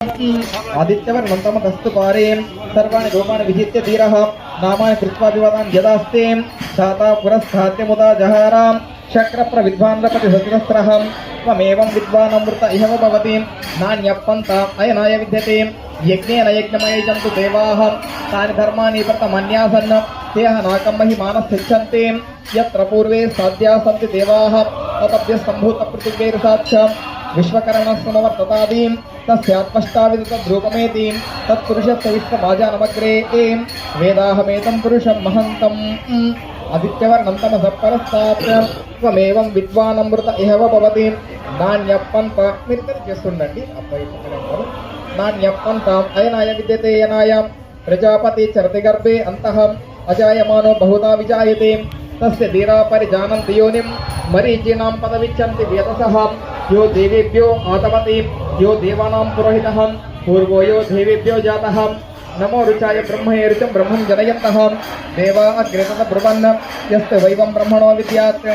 आदित्यवर्णं तमस्तु पारे सर्वाणि रूपाणि विजित्य धीरः नामानि कृत्वा विवदान् यदास्ते शाता पुरस्थात्य मुदा जहारां शक्रप्रविद्वान् लपतिसहस्रः त्वमेवं विद्वानमृत इह भवति नान्यप्पन्त अयनाय विद्यते यज्ञेन यज्ञमयजन्तु देवाः तानि धर्माणि व्रतमन्यासन् तेह नाकं महिमानस्थिच्छन्ति यत्र पूर्वे साध्या सन्ति देवाः ततभ्यस्तम्भूतपृथिव्यैर्साक्ष विश्वकर्मणस्समवर्ततादीं तस्यात्मष्टाविदतद्रूपमेति तत्पुरुषस्य विश्वमाजानमग्रे वेदाहमेतं पुरुषं महन्तम् आदित्यवर्णं तमसः परस्तात् त्वमेवं विद्वानमृत इह भवति नान्यप्पन्त మీరు చేస్తుండండి అబ్బాయి नान्यप्पन्त अयनाय विद्यते यनाय प्रजापति चरति गर्भे अन्तः अजायमानो बहुधा विजायते तस्य धीरा परिजानन्ति योनिं मरीचीनां पदविच्छन्ति वेदसः यो देवेभ्यो आतमति यो देवानां पुरोहितः पूर्वो यो देवेभ्यो जातः नमो ऋचाय ब्रह्मणे ऋचं ब्रह्मं जनयन्तः देवा अग्रे तत ब्रुवन् यस्य वैवं ब्रह्मणो विद्यात्